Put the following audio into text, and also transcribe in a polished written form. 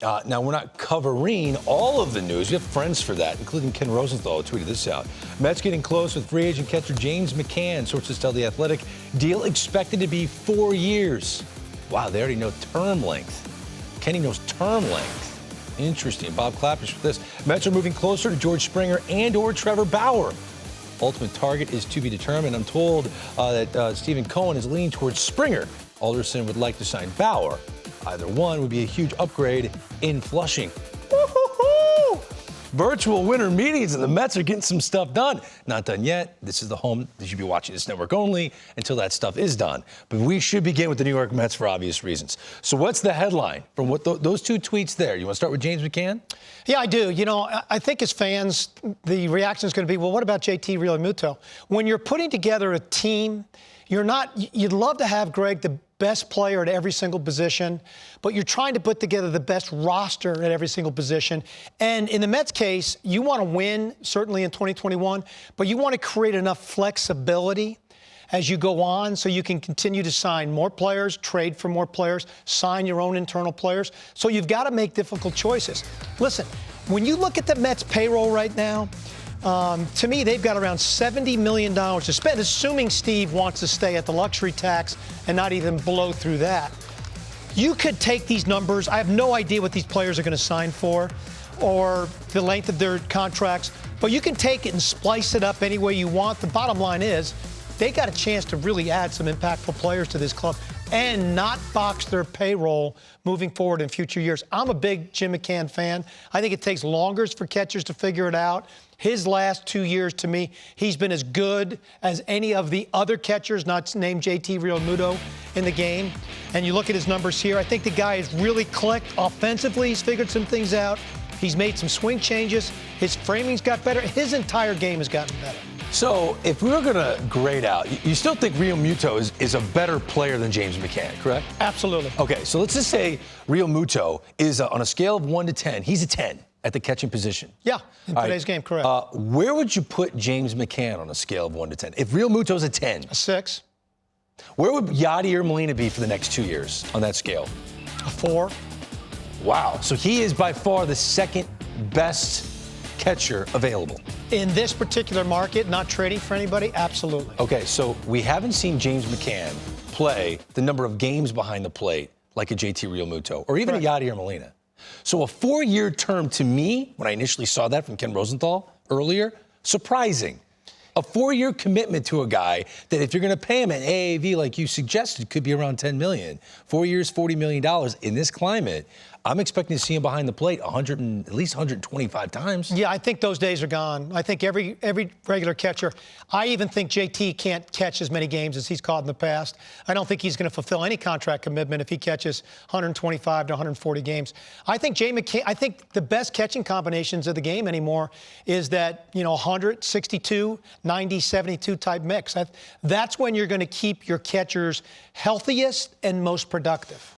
Now, we're not covering all of the news. We have friends for that, including Ken Rosenthal, who tweeted this out. Mets getting close with free agent catcher James Mccann. Sources tell The Athletic. Deal expected to be 4 years. Wow, they already know term length. Kenny knows term length. Interesting. Bob Clapper's with this. Mets are moving closer to George Springer and or Trevor Bauer. Ultimate target is to be determined. I'm told that Stephen Cohen is leaning towards Springer. Alderson would like to sign Bauer. Either one would be a huge upgrade in Flushing. Woo-hoo-hoo! Virtual winter meetings, and the Mets are getting some stuff done. Not done yet. This is the home. You should be watching this network only until that stuff is done. But we should begin with the New York Mets for obvious reasons. So what's the headline from what those two tweets there? You want to start with James McCann? Yeah, I do. You know, I think as fans, the reaction is going to be, well, what about JT Realmuto? When you're putting together a team, you'd love to have, Greg, the best player at every single position, but you're trying to put together the best roster at every single position. And in the Mets case, you want to win, certainly in 2021, but you want to create enough flexibility as you go on so you can continue to sign more players, trade for more players, sign your own internal players. So you've got to make difficult choices. Listen, when you look at the Mets payroll right now, to me, they've got around $70 million to spend, assuming Steve wants to stay at the luxury tax and not even blow through that. You could take these numbers. I have no idea what these players are going to sign for or the length of their contracts, but you can take it and splice it up any way you want. The bottom line is they got a chance to really add some impactful players to this club and not box their payroll moving forward in future years. I'm a big Jim McCann fan. I think it takes longer for catchers to figure it out. His last 2 years, to me, he's been as good as any of the other catchers, not named JT Realmuto, in the game. And you look at his numbers here, I think the guy has really clicked offensively. He's figured some things out. He's made some swing changes. His framing's got better. His entire game has gotten better. So if we were going to grade out, you still think Realmuto is a better player than James McCann, correct? Absolutely. Okay, so let's just say Realmuto is on a scale of 1 to 10. He's a 10 at the catching position. Yeah, in today's game, correct. Where would you put James McCann on a scale of 1 to 10? If Realmuto's a 10. A 6. Where would Yadier Molina be for the next 2 years on that scale? A 4. Wow. So he is by far the second best catcher available. In this particular market, not trading for anybody, absolutely. Okay, so we haven't seen James McCann play the number of games behind the plate like a JT Realmuto or even a Yadier Molina. So a 4-year term, to me, when I initially saw that from Ken Rosenthal earlier, surprising. A 4-year commitment to a guy that if you're going to pay him an AAV like you suggested could be around $10 million. 4 years, $40 million in this climate. I'm expecting to see him behind the plate at least 125 times. Yeah, I think those days are gone. I think every regular catcher, I even think JT can't catch as many games as he's caught in the past. I don't think he's going to fulfill any contract commitment if he catches 125 to 140 games. I think the best catching combinations of the game anymore is that, 100, 62, 90, 72 type mix. That's when you're going to keep your catchers healthiest and most productive.